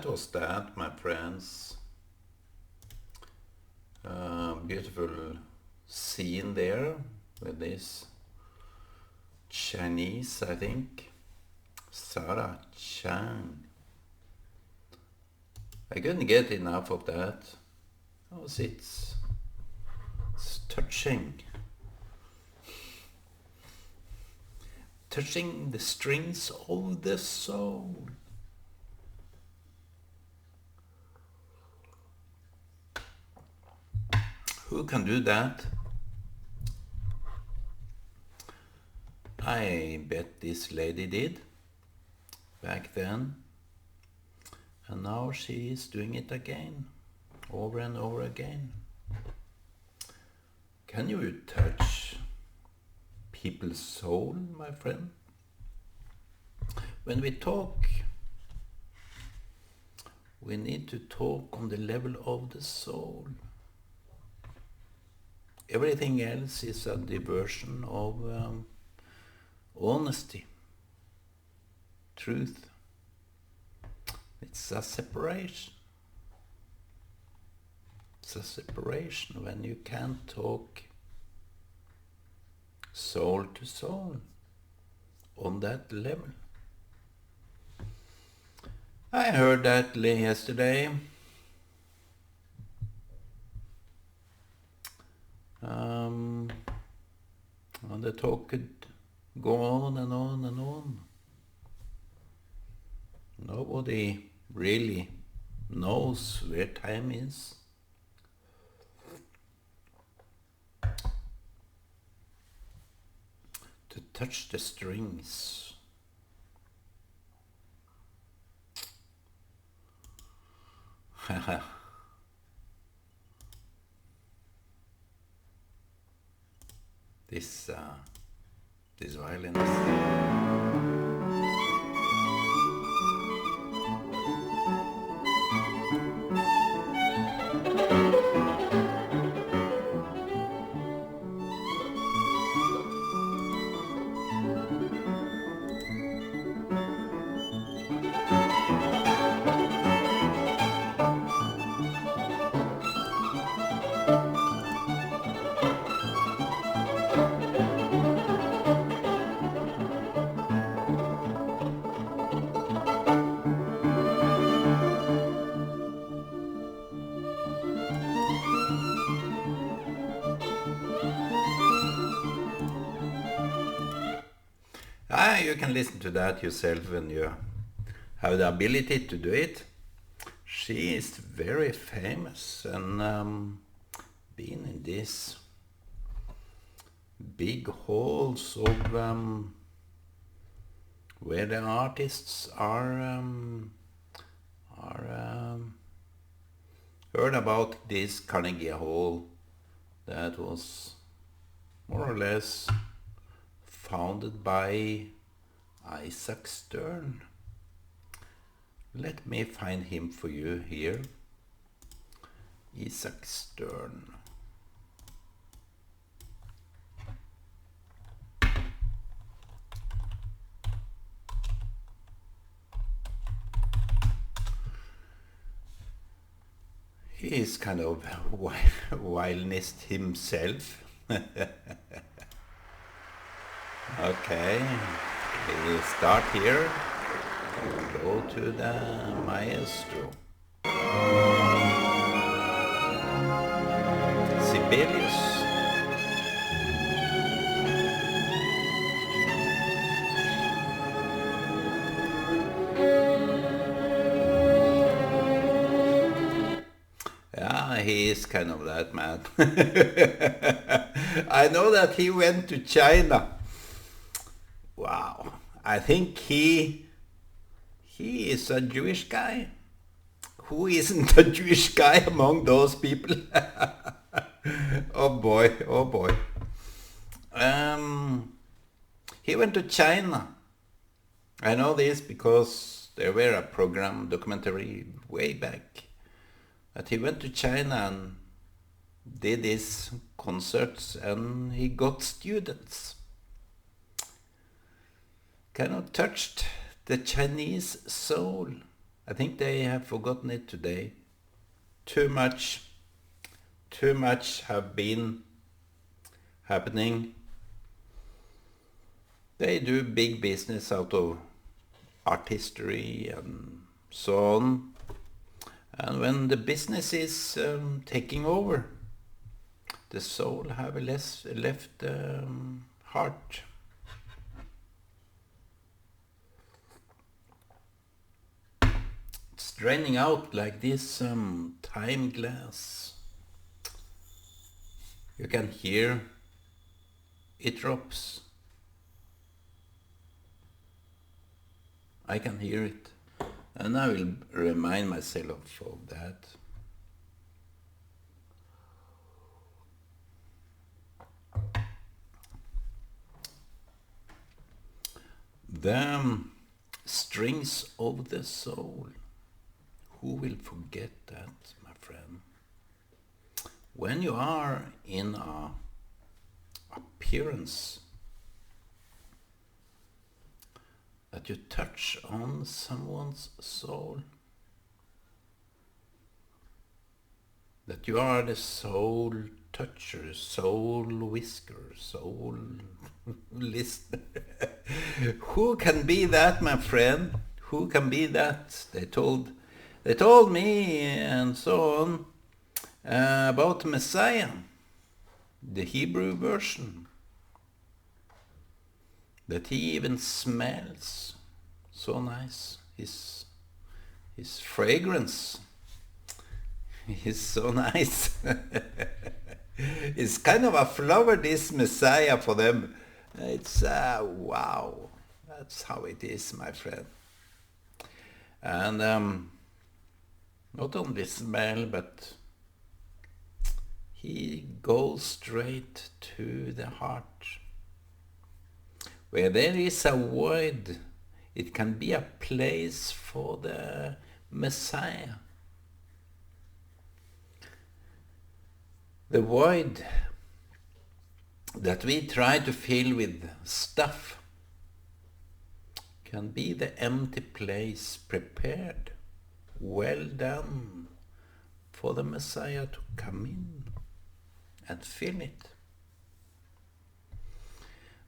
that was that, my friends. Beautiful scene there with this Chinese, I think, Sarah Chang. I couldn't get enough of that. It's touching. Touching the strings of the soul. Who can do that? I bet this lady did back then. And now she is doing it again, over and over again. Can you touch people's soul, my friend? When we talk, we need to talk on the level of the soul. Everything else is a diversion of honesty, truth. It's a separation. It's a separation when you can't talk soul to soul on that level. I heard that yesterday. And the talk could go on and on and on. Nobody really knows where time is. To touch the strings. This violence. You can listen to that yourself when you have the ability to do it. She is very famous and been in these big halls of where the artists are heard about this Carnegie Hall that was more or less founded by Isaac Stern. Let me find him for you here. Isaac Stern. He is kind of a violinist himself. Okay, we start here. Go to the maestro. Sibelius. Yeah, he is kind of that man. I know that he went to China. Wow, I think he is a Jewish guy. Who isn't a Jewish guy among those people? Oh boy, oh boy. He went to China. I know this because there were a documentary way back, that he went to China and did his concerts and he got students. Kind of touched the Chinese soul I think they have forgotten it today. Too much have been happening. They do big business out of art history and so on. And when the business is taking over, the soul have left heart. It's draining out like this time glass. You can hear it drops. I can hear it. And I will remind myself of that. The strings of the soul. Who will forget that, my friend? When you are in a appearance that you touch on someone's soul, that you are the soul toucher, soul whisker, soul listener. Who can be that, my friend? Who can be that? They told me and so on about Messiah, the Hebrew version, that he even smells so nice. His fragrance is so nice. It's kind of a flower, this Messiah, for them. It's wow. That's how it is, my friend. And not only smell, but he goes straight to the heart. Where there is a void, it can be a place for the Messiah. The void that we try to fill with stuff can be the empty place prepared, well done, for the Messiah to come in and fill it.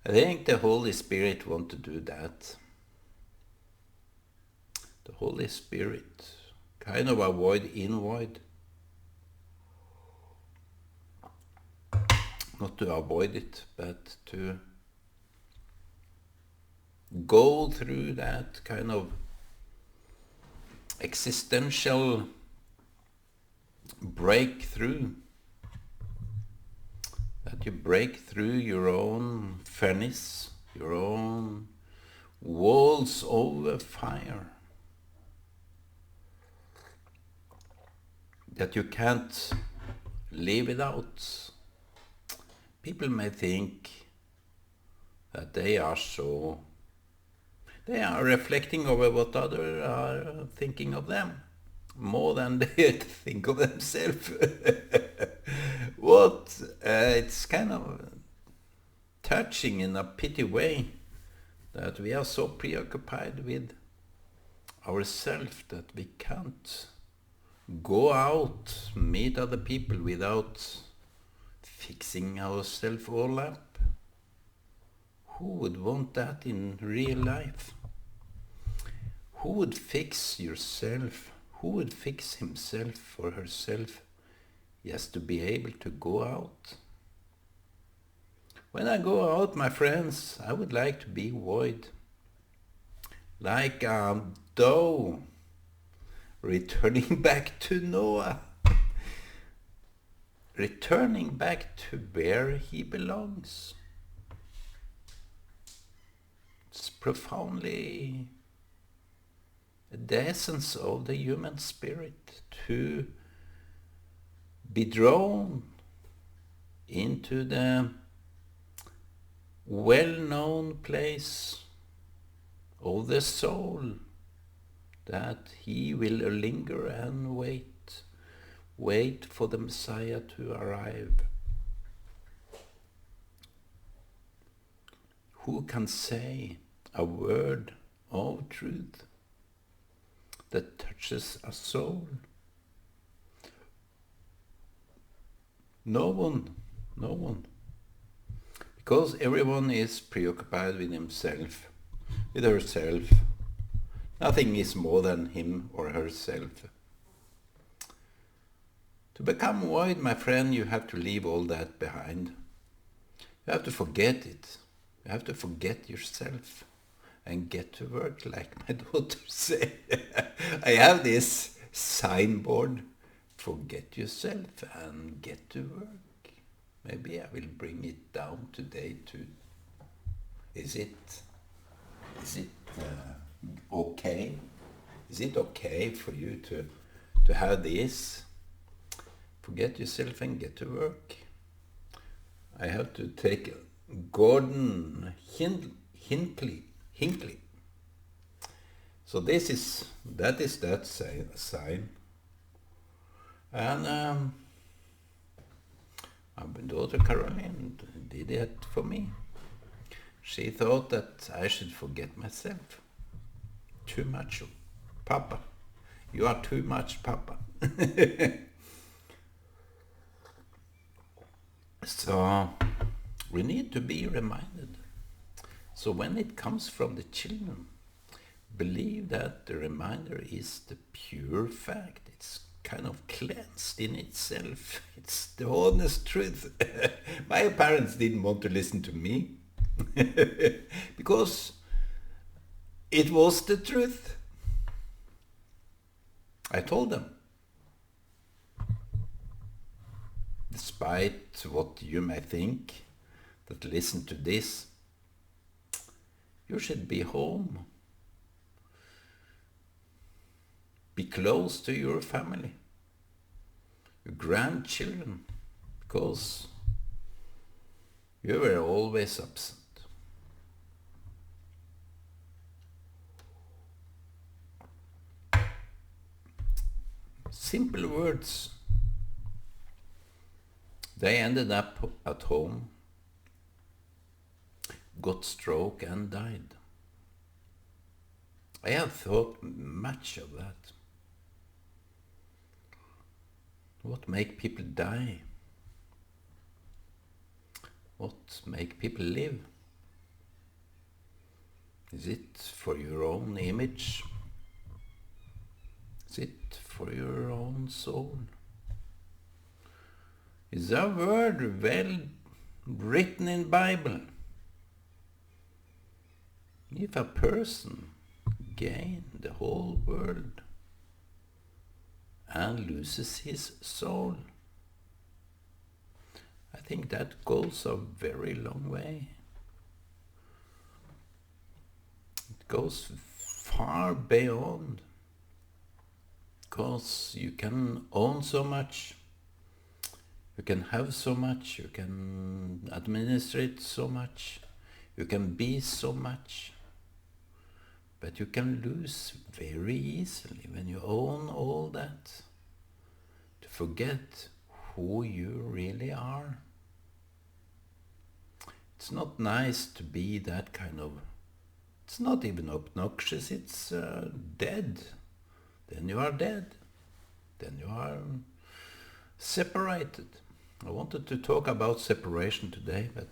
I think the Holy Spirit wants to do that. The Holy Spirit, kind of a void in void. Not to avoid it, but to go through that kind of existential breakthrough. That you break through your own furnace, your own walls over fire. That you can't live without. People may think that they are reflecting over what others are thinking of them, more than they think of themselves. It's kind of touching in a pity way that we are so preoccupied with ourselves that we can't go out, meet other people without fixing ourselves all up. Who would want that in real life? Who would fix yourself? Who would fix himself or herself just to be able to go out? When I go out, my friends, I would like to be void. Like a dove returning back to Noah. Returning back to where he belongs. It's profoundly the essence of the human spirit, to be drawn into the well-known place of the soul, that he will linger and wait for the Messiah to arrive. Who can say a word of truth? that touches a soul. No one, no one. Because everyone is preoccupied with himself, with herself. Nothing is more than him or herself. To become void, my friend, you have to leave all that behind. You have to forget it. You have to forget yourself and get to work, like my daughter say. I have this signboard, forget yourself and get to work. Maybe I will bring it down today too. Is it okay? Is it okay for you to have this? Forget yourself and get to work. I have to take Gordon Hinckley. So that is that sign. And my daughter Caroline did it for me. She thought that I should forget myself. Too much, Papa. You are too much, Papa. So we need to be reminded. So when it comes from the children, believe that the reminder is the pure fact. It's kind of cleansed in itself. It's the honest truth. My parents didn't want to listen to me because it was the truth. I told them. Despite what you may think, that listen to this, you should be home. Be close to your family, your grandchildren, because you were always absent. Simple words. They ended up at home, got stroke and died. I have thought much of that. What make people die? What make people live? Is it for your own image? Is it for your own soul? Is a word well written in Bible? If a person gain the whole world and loses his soul, I think that goes a very long way. It goes far beyond, because you can own so much, you can have so much, you can administrate so much, you can be so much, but you can lose very easily when you own all that, to forget who you really are. It's not nice to be that kind of, it's not even obnoxious, it's dead. Then you are dead. Then you are separated. I wanted to talk about separation today, but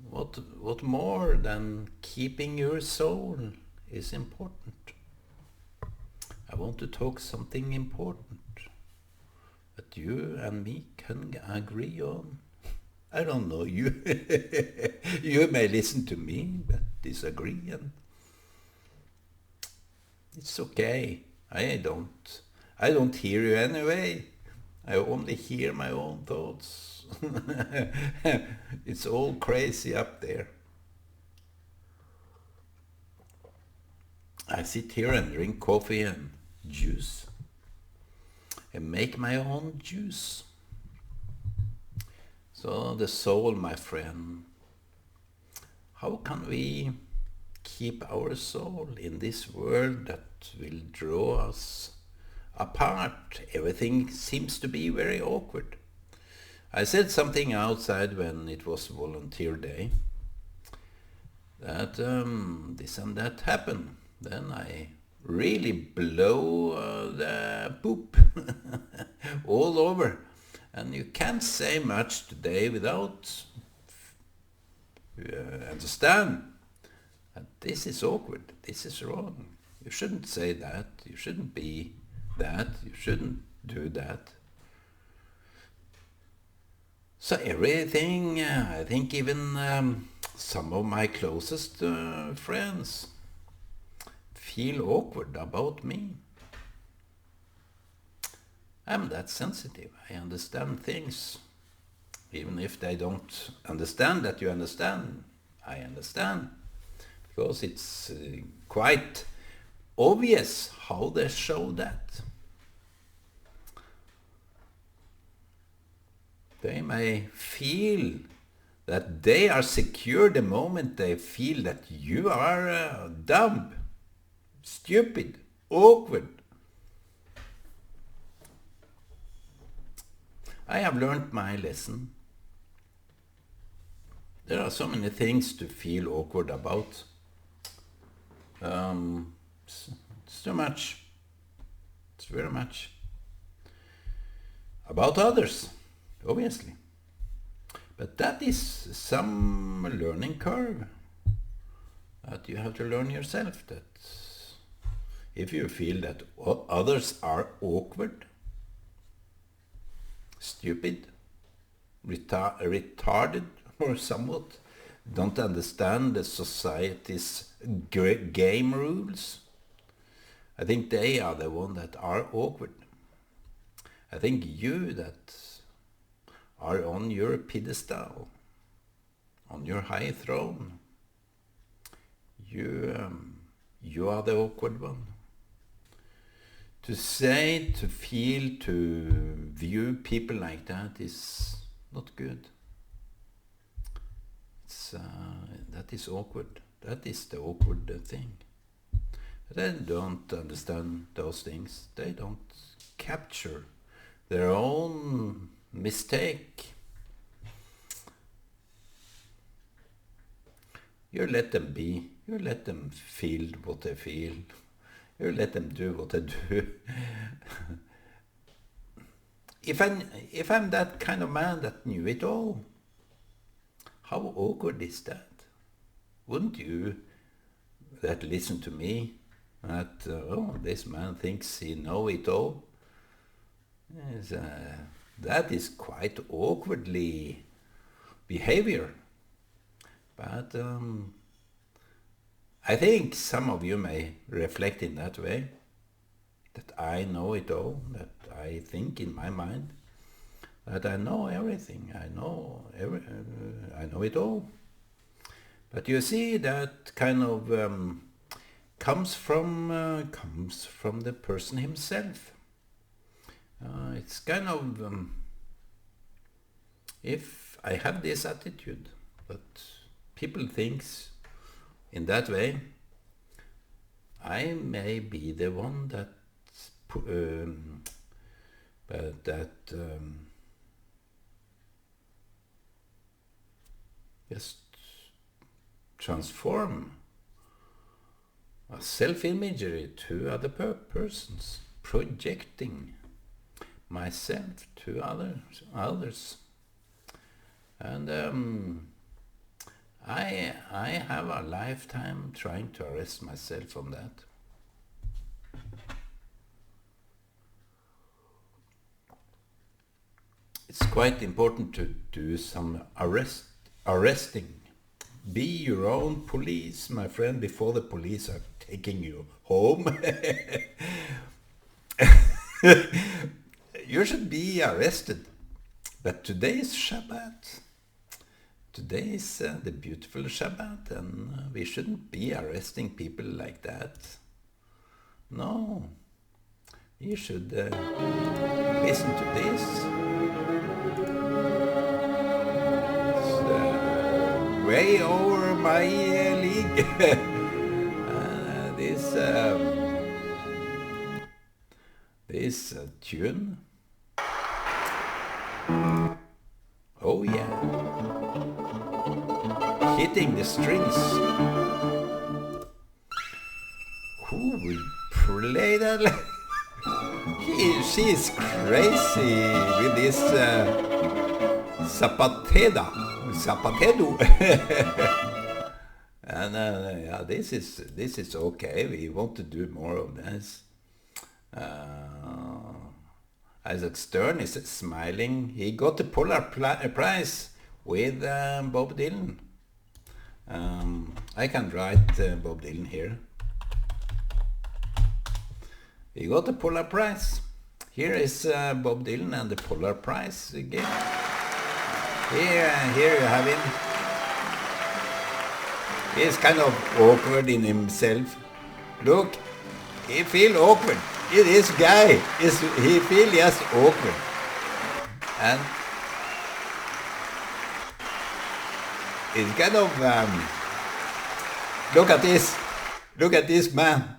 what more than keeping your soul is important? I want to talk something important that you and me can agree on. I don't know, you you may listen to me but disagree, and it's okay. I don't hear you anyway. I only hear my own thoughts. It's all crazy up there. I sit here and drink coffee and juice and make my own juice. So the soul, my friend, how can we keep our soul in this world that will draw us apart? Everything seems to be very awkward. I said something outside when it was volunteer day, that this and that happened. Then I really blow the poop all over. And you can't say much today without understand that this is awkward, this is wrong. You shouldn't say that, you shouldn't be that, you shouldn't do that. So everything, I think even some of my closest friends feel awkward about me. I'm that sensitive. I understand things. Even if they don't understand that you understand, I understand. Because it's quite obvious how they show that. They may feel that they are secure the moment they feel that you are dumb, stupid, awkward. I have learned my lesson. There are so many things to feel awkward about. It's too much. It's very much. About others, obviously. But that is some learning curve that you have to learn yourself. That if you feel that others are awkward, stupid, retarded, or somewhat don't understand the society's game rules, I think they are the ones that are awkward. I think you that are on your pedestal, on your high throne, you are the awkward one. To say, to feel, to view people like that is not good. That is awkward. That is the awkward thing. They don't understand those things. They don't capture their own mistake. You let them be. You let them feel what they feel. You let them do what they do. If I'm that kind of man that knew it all, how awkward is that? Wouldn't you that listen to me that this man thinks he know it all? That is quite awkwardly behavior. But I think some of you may reflect in that way, that I know it all, that I think in my mind that I know everything, I know it all. But you see, that kind of comes from the person himself. It's kind of if I have this attitude that people thinks in that way, I may be the one that just transform a self-imagery to other persons, projecting myself to others. And I have a lifetime trying to arrest myself from that. It's quite important to do some arresting. Be your own police, my friend, before the police are taking you home. You should be arrested. But today is Shabbat. Today is the beautiful Shabbat, and we shouldn't be arresting people like that. No. You should listen to this. It's way over my league. This tune. Oh yeah. Hitting the strings. Who will crazy. She's crazy with this zapatedo. And yeah, this is okay. We want to do more of this. Isaac Stern is smiling. He got the Polar Prize with Bob Dylan. I can write Bob Dylan here. He got the Polar Prize. Here is Bob Dylan and the Polar Prize again. Here you have him. He's kind of awkward in himself. Look, he feels awkward. This guy, he feels just awkward. And it's kind of, look at this man.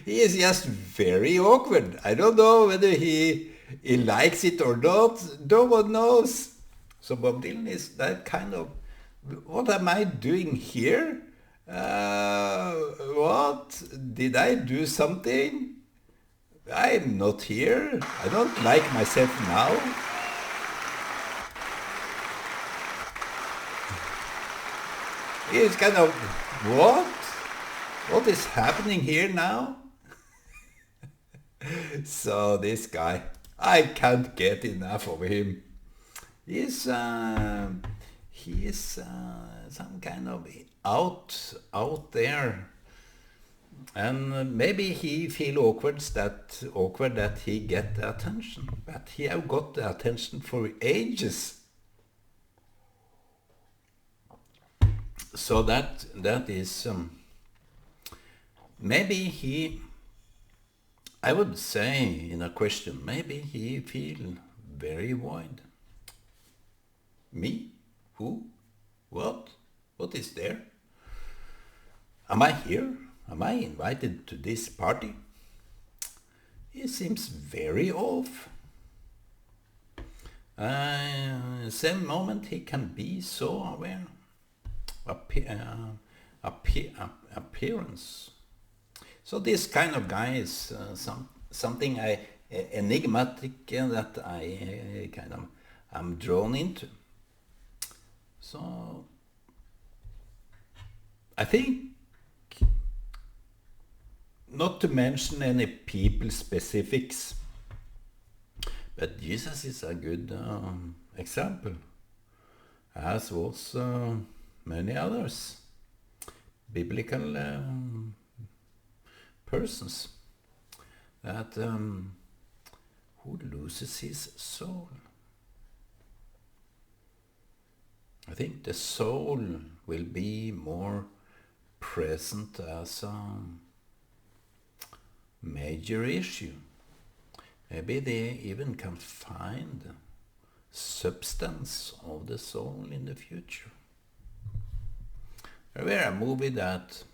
He is just very awkward. I don't know whether he likes it or not. No one knows. So Bob Dylan is that kind of, what am I doing here? What? Did I do something? I'm not here. I don't like myself now. He's kind of, what? What is happening here now? So this guy, I can't get enough of him. He's some kind of out there, and maybe he feel awkward that he get the attention, but he have got the attention for ages. So that is maybe I would say in a question, maybe he feel very void. Me? Who? What? What is there? Am I here? Am I invited to this party? He seems very off. Same moment he can be so aware. Appearance. So this kind of guy is something enigmatic that I kind of am drawn into. So I think, not to mention any people specifics, but Jesus is a good example, as was many others, biblical persons, that who loses his soul. I think the soul will be more present as a major issue. Maybe they even can find substance of the soul in the future. There were a movie that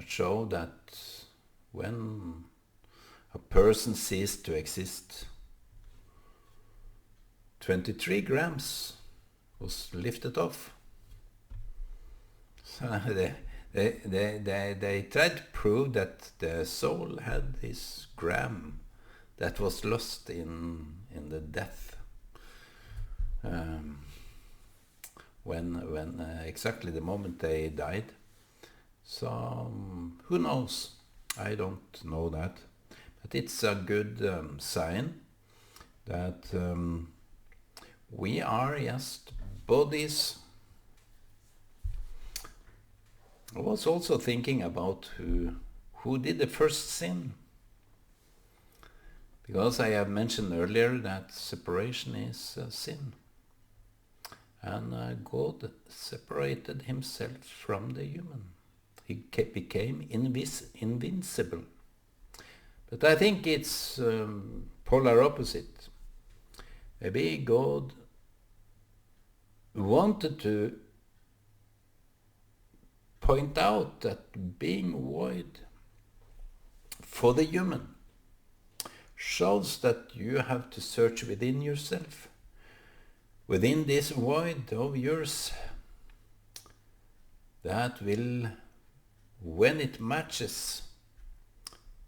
showed that when a person ceased to exist, 23 grams was lifted off. So they tried to prove that the soul had this gram that was lost in the death, when exactly the moment they died. So who knows? I don't know that, but it's a good sign that we are just bodies. I was also thinking about who did the first sin, because I have mentioned earlier that separation is a sin, and God separated himself from the human. He became invincible. But I think it's polar opposite. Maybe God wanted to point out that being void for the human shows that you have to search within yourself, within this void of yours that will when it matches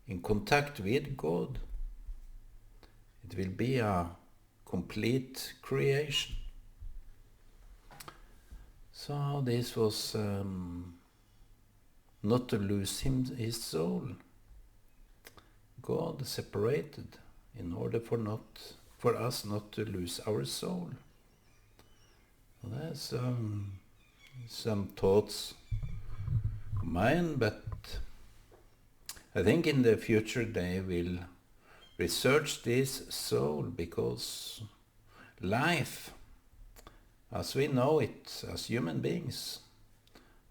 in contact with God, it will be a complete creation. So this was not to lose his soul. God separated in order for us not to lose our soul. So that's some thoughts of mine, but I think in the future they will research this soul, because life, as we know it as human beings,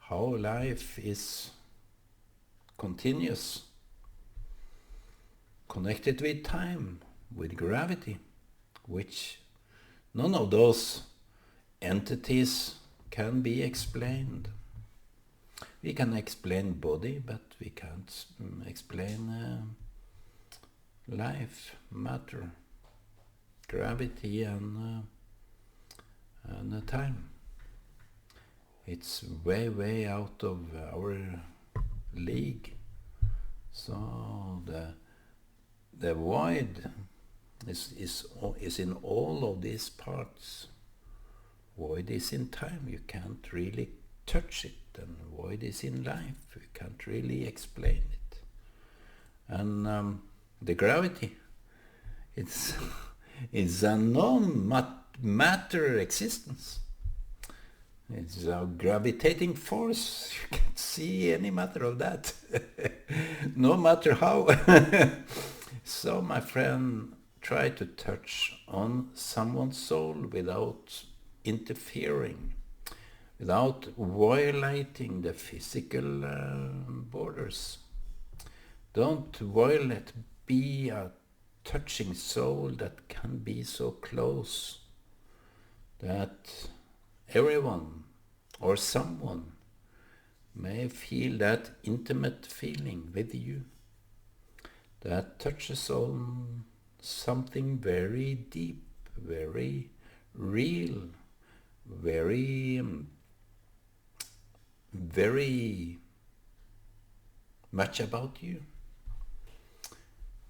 how life is continuous, connected with time, with gravity, which none of those entities can be explained. We can explain body, but we can't explain life, matter, gravity, and time. It's way out of our league. So the void is in all of these parts. Void is in time, you can't really touch it, and void is in life, you can't really explain it. And the gravity, it's a non-matter existence. It's a gravitating force. You can't see any matter of that. No matter how. So my friend, try to touch on someone's soul without interfering, without violating the physical borders. Don't violate, be a touching soul that can be so close that everyone or someone may feel that intimate feeling with you, that touches on something very deep, very real, very much about you.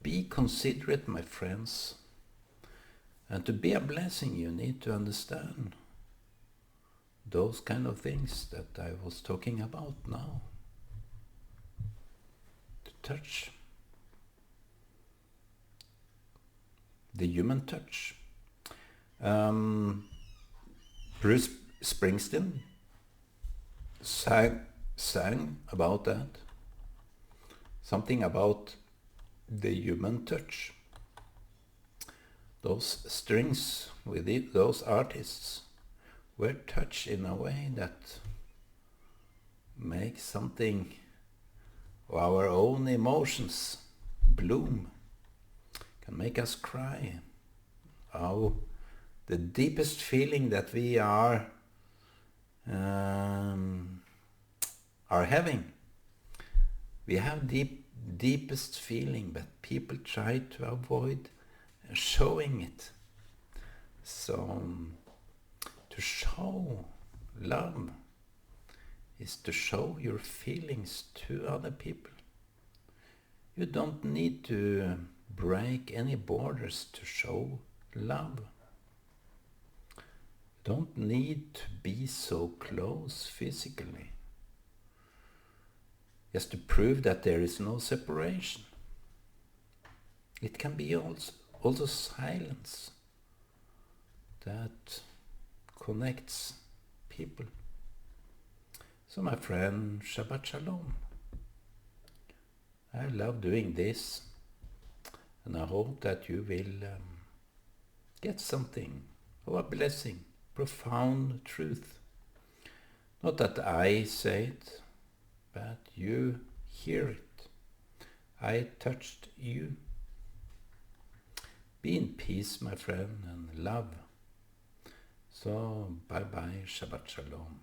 Be considerate, my friends, and to be a blessing you need to understand those kind of things that I was talking about now. To touch. The human touch. Bruce Springsteen sang about that. Something about the human touch. Those strings with it, those artists were touched in a way that makes something of our own emotions bloom, can make us cry. How the deepest feeling that we are having. We have deepest feeling, but people try to avoid showing it. So to show love is to show your feelings to other people. You don't need to break any borders to show love. You don't need to be so close physically, just to prove that there is no separation. It can be also silence that connects people. So my friend, Shabbat Shalom. I love doing this, and I hope that you will get something of a blessing, profound truth. Not that I say it, but you hear it. I touched you. Be in peace, my friend, and love. So, bye-bye, Shabbat Shalom.